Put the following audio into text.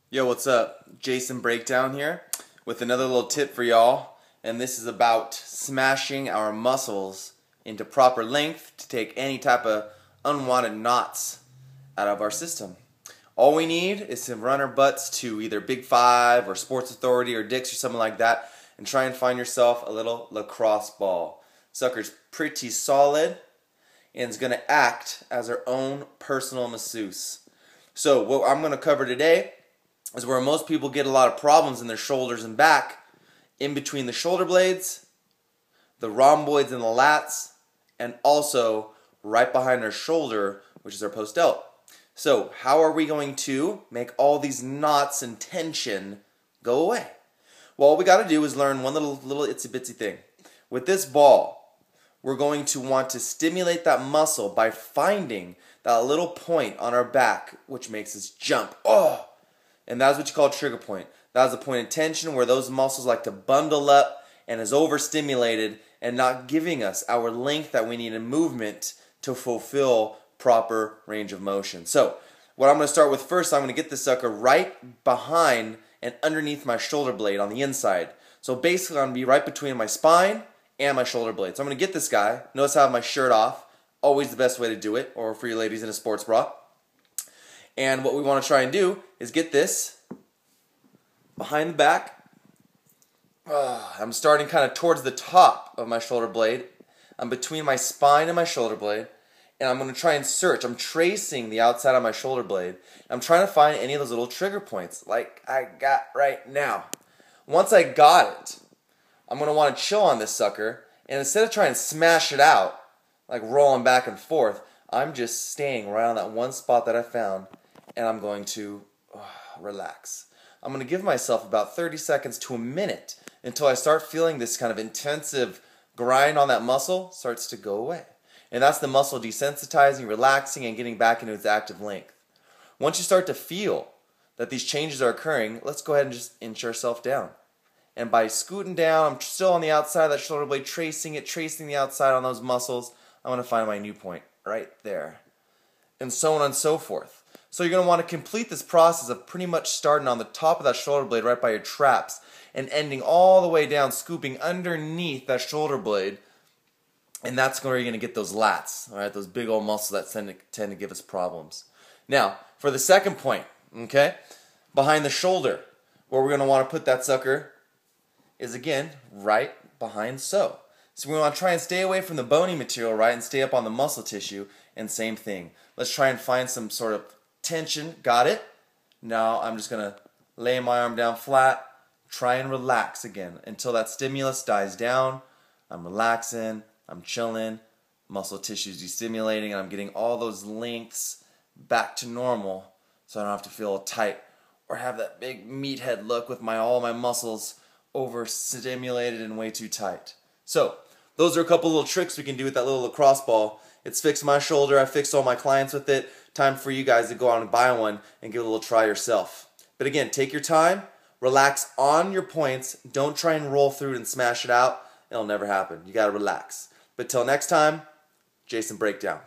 Yo, what's up? Jason Breakdown here with another little tip for y'all, and this is about smashing our muscles into proper length to take any type of unwanted knots out of our system. All we need is to run our butts to either Big Five or Sports Authority or Dick's or something like that and try and find yourself a little lacrosse ball. Sucker's pretty solid and is going to act as our own personal masseuse. So what I'm going to cover today is where most people get a lot of problems in their shoulders and back, in between the shoulder blades, the rhomboids and the lats, and also right behind our shoulder, which is our post-delt. So how are we going to make all these knots and tension go away? Well, all we got to do is learn one little itsy-bitsy thing. With this ball, we're going to want to stimulate that muscle by finding that little point on our back, which makes us jump. Oh! And that's what you call a trigger point. That's a point of tension where those muscles like to bundle up and is overstimulated and not giving us our length that we need in movement to fulfill proper range of motion. So what I'm going to start with first, I'm going to get this sucker right behind and underneath my shoulder blade on the inside. So basically I'm going to be right between my spine and my shoulder blade. So I'm going to get this guy. Notice I have my shirt off. Always the best way to do it, or for you ladies in a sports bra. And what we want to try and do is get this behind the back. I'm starting kind of towards the top of my shoulder blade. I'm between my spine and my shoulder blade. And I'm going to try and search. I'm tracing the outside of my shoulder blade. I'm trying to find any of those little trigger points like I got right now. Once I got it, I'm going to want to chill on this sucker. And instead of trying to smash it out, like rolling back and forth, I'm just staying right on that one spot that I found. And I'm going to relax. I'm going to give myself about 30 seconds to a minute until I start feeling this kind of intensive grind on that muscle starts to go away. And that's the muscle desensitizing, relaxing, and getting back into its active length. Once you start to feel that these changes are occurring, let's go ahead and just inch ourselves down. And by scooting down, I'm still on the outside of that shoulder blade, tracing the outside on those muscles. I'm going to find my new point right there. And so on and so forth. So you're going to want to complete this process of pretty much starting on the top of that shoulder blade right by your traps and ending all the way down, scooping underneath that shoulder blade. And that's where you're going to get those lats, all right, those big old muscles that tend to give us problems. Now, for the second point, okay, behind the shoulder, where we're going to want to put that sucker is, again, right behind so. So we want to try and stay away from the bony material, right, and stay up on the muscle tissue, and same thing. Let's try and find some sort of tension. Got it? Now I'm just going to lay my arm down flat, try and relax again until that stimulus dies down. I'm relaxing, I'm chilling, muscle tissue is destimulating, and I'm getting all those lengths back to normal so I don't have to feel tight or have that big meathead look with all my muscles overstimulated and way too tight. So those are a couple little tricks we can do with that little lacrosse ball. It's fixed my shoulder. I fixed all my clients with it. Time for you guys to go out and buy one and give it a little try yourself. But again, take your time. Relax on your points. Don't try and roll through it and smash it out. It'll never happen. You got to relax. But till next time, Jason Breakdown.